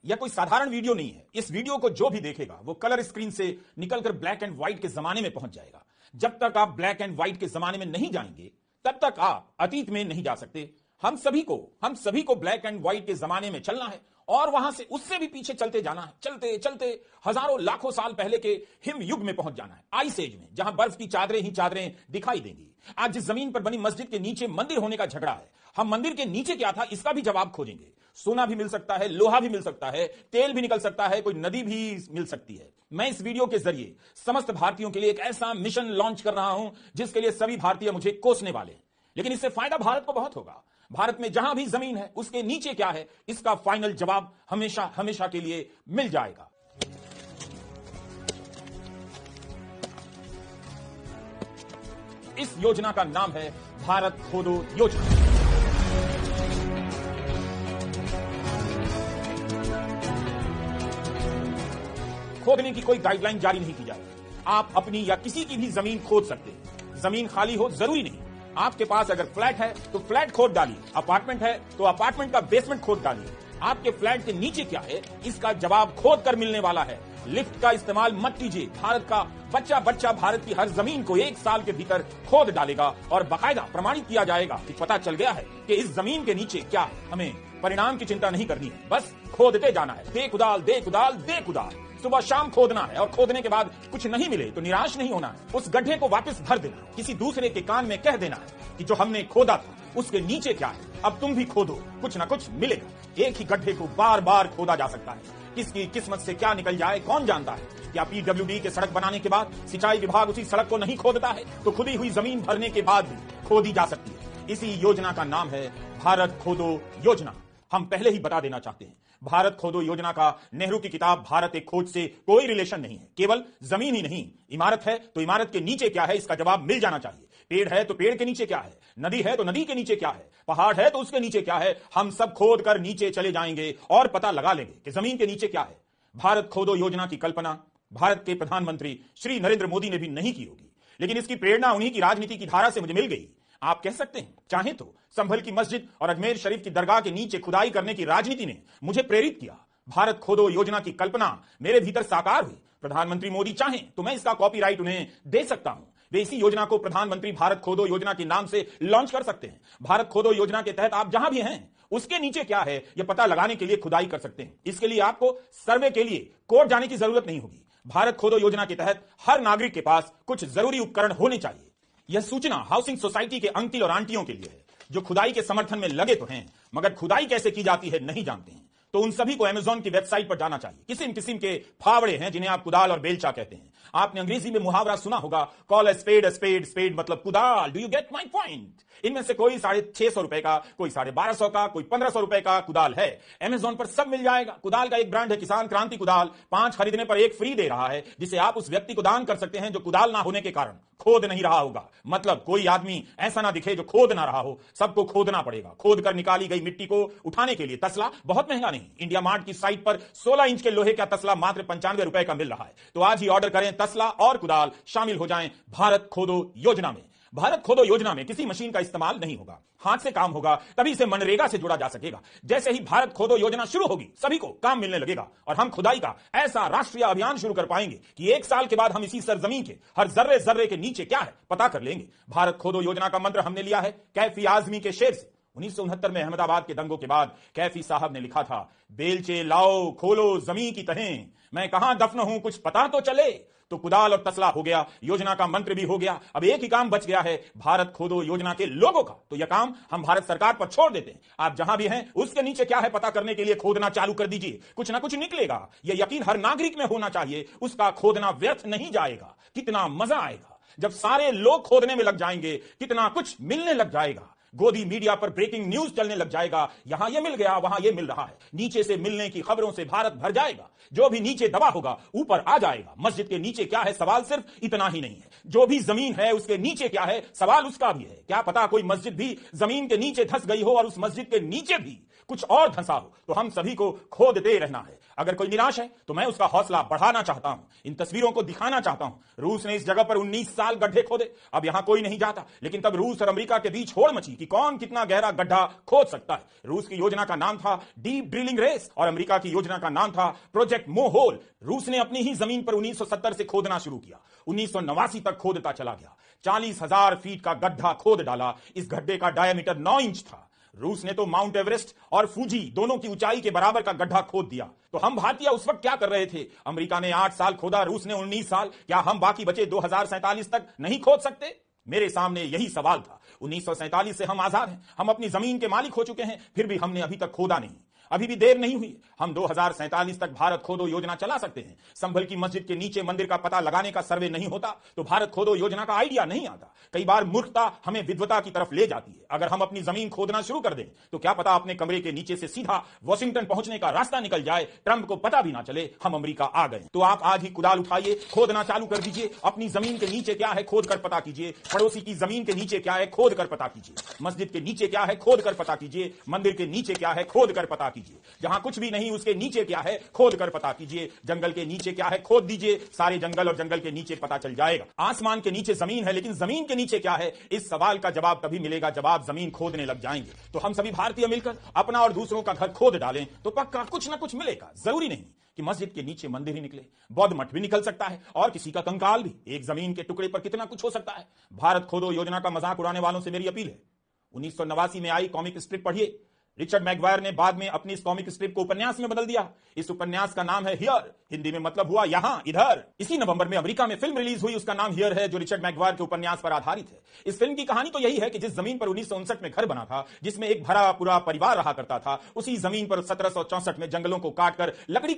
यह कोई साधारण वीडियो नहीं है। इस वीडियो को जो भी देखेगा वो कलर स्क्रीन से निकलकर ब्लैक एंड व्हाइट के जमाने में पहुंच जाएगा। जब तक आप ब्लैक एंड व्हाइट के जमाने में नहीं जाएंगे तब तक आप अतीत में नहीं जा सकते। हम सभी को ब्लैक एंड व्हाइट के जमाने में चलना है और वहां से उससे भी पीछे चलते जाना है। चलते चलते हजारों लाखों साल पहले के हिम युग में पहुंच जाना है, आइस एज में, जहां बर्फ की चादरें ही चादरें दिखाई देंगी। आज जिस जमीन पर बनी मस्जिद के नीचे मंदिर होने का झगड़ा है, हम मंदिर के नीचे क्या था इसका भी जवाब खोजेंगे। सोना भी मिल सकता है, लोहा भी मिल सकता है, तेल भी निकल सकता है, कोई नदी भी मिल सकती है। मैं इस वीडियो के जरिए समस्त भारतीयों के लिए एक ऐसा मिशन लॉन्च कर रहा हूं जिसके लिए सभी भारतीय मुझे कोसने वाले हैं, लेकिन इससे फायदा भारत को बहुत होगा। भारत में जहां भी जमीन है उसके नीचे क्या है इसका फाइनल जवाब हमेशा हमेशा के लिए मिल जाएगा। इस योजना का नाम है भारत खोदो योजना। खोदने की कोई गाइडलाइन जारी नहीं की जाएगी। आप अपनी या किसी की भी जमीन खोद सकते हैं। जमीन खाली हो जरूरी नहीं। आपके पास अगर फ्लैट है तो फ्लैट खोद डालिए, अपार्टमेंट है तो अपार्टमेंट का बेसमेंट खोद डालिए। आपके फ्लैट के नीचे क्या है इसका जवाब खोद कर मिलने वाला है। लिफ्ट का इस्तेमाल मत कीजिए। भारत का बच्चा भारत की हर जमीन को 1 साल के भीतर खोद डालेगा और बाकायदा प्रमाणित किया जाएगा कि पता चल गया है कि इस जमीन के नीचे क्या है। हमें परिणाम की चिंता नहीं करनी है, बस खोदते जाना है। दे कुदाल दे कुदाल दे कुदाल, सुबह शाम खोदना है और खोदने के बाद कुछ नहीं मिले तो निराश नहीं होना है। उस गड्ढे को वापस भर देना है। किसी दूसरे के कान में कह देना है कि जो हमने खोदा था उसके नीचे क्या है, अब तुम भी खोदो, कुछ ना कुछ मिलेगा। एक ही गड्ढे को बार बार खोदा जा सकता है। किसकी किस्मत से क्या निकल जाए कौन जानता है। क्या पीडब्ल्यूडी के सड़क बनाने के बाद सिंचाई विभाग उसी सड़क को नहीं खोदता है तो खुदी हुई जमीन भरने के बाद भी खोदी जा सकती है। इसी योजना का नाम है भारत खोदो योजना। हम पहले ही बता देना चाहते हैं, भारत खोदो योजना का नेहरू की किताब भारत एक खोज से कोई रिलेशन नहीं है। केवल जमीन ही नहीं, इमारत है तो इमारत के नीचे क्या है इसका जवाब मिल जाना चाहिए। पेड़ है तो पेड़ के नीचे क्या है, नदी है तो नदी के नीचे क्या है, पहाड़ है तो उसके नीचे क्या है। हम सब खोद कर नीचे चले जाएंगे और पता लगा लेंगे कि जमीन के नीचे क्या है। भारत खोदो योजना की कल्पना भारत के प्रधानमंत्री श्री नरेंद्र मोदी ने भी नहीं की होगी, लेकिन इसकी प्रेरणा उन्हीं की राजनीति की धारा से मुझे मिल गई। आप कह सकते हैं चाहे तो संभल की मस्जिद और अजमेर शरीफ की दरगाह के नीचे खुदाई करने की राजनीति ने मुझे प्रेरित किया। भारत खोदो योजना की कल्पना मेरे भीतर साकार हुई। प्रधानमंत्री मोदी चाहें तो मैं इसका कॉपीराइट उन्हें दे सकता हूं। वे इसी योजना को प्रधानमंत्री भारत खोदो योजना के नाम से लॉन्च कर सकते हैं। भारत खोदो योजना के तहत आप जहां भी हैं उसके नीचे क्या है यह पता लगाने के लिए खुदाई कर सकते हैं। इसके लिए आपको सर्वे के लिए कोर्ट जाने की जरूरत नहीं होगी। भारत खोदो योजना के तहत हर नागरिक के पास कुछ जरूरी उपकरण होने चाहिए। यह सूचना हाउसिंग सोसाइटी के अंकल और आंटियों के लिए है जो खुदाई के समर्थन में लगे तो हैं मगर खुदाई कैसे की जाती है नहीं जानते हैं। तो उन सभी को अमेज़न की वेबसाइट पर जाना चाहिए। किस्म किस्म के फावड़े हैं जिन्हें आप कुदाल और बेलचा कहते हैं। आपने अंग्रेजी में मुहावरा सुना होगा, कॉल अ स्पेड स्पेड मतलब कुदाल। Do you get my point? इनमें से कोई 650 रुपए का, कोई 1250 का, कोई 1500 रुपए का कुदाल है। अमेज़न पर सब मिल जाएगा। कुदाल का एक ब्रांड है किसान क्रांति कुदाल, 5 खरीदने पर 1 फ्री दे रहा है, जिसे आप उस व्यक्ति को दान कर सकते हैं जो कुदाल ना होने के कारण खोद नहीं रहा होगा। मतलब कोई आदमी ऐसा ना दिखे जो खोद ना रहा हो, सबको खोदना पड़ेगा। खोद कर निकाली गई मिट्टी को उठाने के लिए तसला बहुत महंगा नहीं। इंडिया मार्ट की साइट पर 16 इंच के लोहे का तसला मात्र 95 रुपए का मिल रहा है। तो आज ही ऑर्डर करें तसला और कुदाल, शामिल हो जाएं भारत खोदो योजना में। भारत खोदो योजना में किसी मशीन का इस्तेमाल नहीं होगा, हाथ से काम होगा, तभी इसे मनरेगा से जोड़ा जा सकेगा। जैसे ही भारत खोदो योजना शुरू होगी सभी को काम मिलने लगेगा और हम खुदाई का ऐसा राष्ट्रीय अभियान शुरू कर पाएंगे कि 1 साल के बाद हम इसी सरजमीन के हर जर्रे जर्रे के नीचे क्या है पता कर लेंगे। भारत खोदो योजना का मंत्र हमने लिया है कैफी आजमी के शेर से। 1969 में अहमदाबाद के दंगों के बाद कैफी साहब ने लिखा था, बेलचे लाओ खोलो जमीन की तहें, मैं कहां दफन हूं कुछ पता तो चले। तो कुदाल और तसला हो गया, योजना का मंत्र भी हो गया। अब एक ही काम बच गया है भारत खोदो योजना के लोगों का। तो यह काम हम भारत सरकार पर छोड़ देते हैं। आप जहां भी हैं उसके नीचे क्या है पता करने के लिए खोदना चालू कर दीजिए, कुछ ना कुछ निकलेगा। यह यकीन हर नागरिक में होना चाहिए, उसका खोदना व्यर्थ नहीं जाएगा। कितना मजा आएगा जब सारे लोग खोदने में लग जाएंगे, कितना कुछ मिलने लग जाएगा। गोदी मीडिया पर ब्रेकिंग न्यूज चलने लग जाएगा, यहां ये मिल गया वहां ये मिल रहा है। नीचे से मिलने की खबरों से भारत भर जाएगा। जो भी नीचे दबा होगा ऊपर आ जाएगा। मस्जिद के नीचे क्या है सवाल सिर्फ इतना ही नहीं है, जो भी जमीन है उसके नीचे क्या है सवाल उसका भी है। क्या पता कोई मस्जिद भी जमीन के नीचे धंस गई हो और उस मस्जिद के नीचे भी कुछ और धंसा हो, तो हम सभी को खोदते रहना है। अगर कोई निराश है तो मैं उसका हौसला बढ़ाना चाहता हूं, इन तस्वीरों को दिखाना चाहता हूं। रूस ने इस जगह पर 19 साल गड्ढे खोदे, अब यहां कोई नहीं जाता, लेकिन तब रूस और अमेरिका के बीच होड़ मची कि कौन कितना गहरा गड्ढा खोद सकता है। रूस की योजना का नाम था डीप ड्रिलिंग रेस और अमेरिका की योजना का नाम था प्रोजेक्ट मोहोल। रूस ने अपनी ही जमीन पर 1970 से खोदना शुरू किया, 1989 तक खोदता चला गया, 40,000 फीट का गड्ढा खोद डाला। इस गड्ढे का डायमीटर 9 इंच था। रूस ने तो माउंट एवरेस्ट और फूजी दोनों की ऊंचाई के बराबर का गड्ढा खोद दिया। तो हम भारतीय उस वक्त क्या कर रहे थे? अमेरिका ने 8 साल खोदा, रूस ने 19 साल। क्या हम बाकी बचे 2047 तक नहीं खोद सकते? मेरे सामने यही सवाल था। 1947 से हम आजाद हैं, हम अपनी जमीन के मालिक हो चुके हैं, फिर भी हमने अभी तक खोदा नहीं। अभी भी देर नहीं हुई, हम 2047 तक भारत खोदो योजना चला सकते हैं। संभल की मस्जिद के नीचे मंदिर का पता लगाने का सर्वे नहीं होता तो भारत खोदो योजना का आइडिया नहीं आता। कई बार मूर्खता हमें विद्वता की तरफ ले जाती है। अगर हम अपनी जमीन खोदना शुरू कर दें तो क्या पता अपने कमरे के नीचे से सीधा वॉशिंगटन पहुंचने का रास्ता निकल जाए, ट्रंप को पता भी ना चले हम अमेरिका आ गए। तो आप आज ही कुदाल उठाइए, खोदना चालू कर दीजिए। अपनी जमीन के नीचे क्या है खोद कर पता कीजिए, पड़ोसी की जमीन के नीचे क्या है खोद कर पता कीजिए, मस्जिद के नीचे क्या है खोद कर पता कीजिए, मंदिर के नीचे क्या है खोद कर पता कीजिए, जहां कुछ भी नहीं उसके नीचे क्या है खोद कर पता कीजिए, जंगल के नीचे क्या है खोद दीजिए, सारे जंगल और जंगल के नीचे पता चल जाएगा। आसमान के नीचे जमीन है, लेकिन जमीन के नीचे क्या है, इस सवाल का जवाब तभी मिलेगा जब आप जमीन खोदने लग जाएंगे। तो हम सभी भारतीय मिलकर अपना और दूसरों का घर खोद डालें तो पक्का कुछ ना कुछ मिलेगा। जरूरी नहीं कि मस्जिद के नीचे मंदिर ही निकले, बौद्ध मठ भी निकल सकता है और किसी का कंकाल भी। एक जमीन के टुकड़े पर कितना कुछ हो सकता है। भारत खोदो योजना का मजाक उड़ाने वालों से मेरी अपील है, 1989 में आई कॉमिक स्ट्रिप पढ़िए। रिचर्ड मैगवायर ने बाद में अपनी इस कॉमिक स्ट्रिप को उपन्यास में बदल दिया। इस उपन्यास का नाम है हियर, हिंदी में मतलब हुआ यहां, इधर। इसी नवंबर में अमेरिका में फिल्म रिलीज हुई, उसका नाम हियर है, जो रिचर्ड मैगवायर के उपन्यास पर आधारित है। इस फिल्म की कहानी तो यही है कि जिस जमीन पर 1959 में घर बना था, जिसमें एक भरा पूरा परिवार रहा करता था, उसी जमीन पर 1764 में जंगलों को काटकर लकड़ी का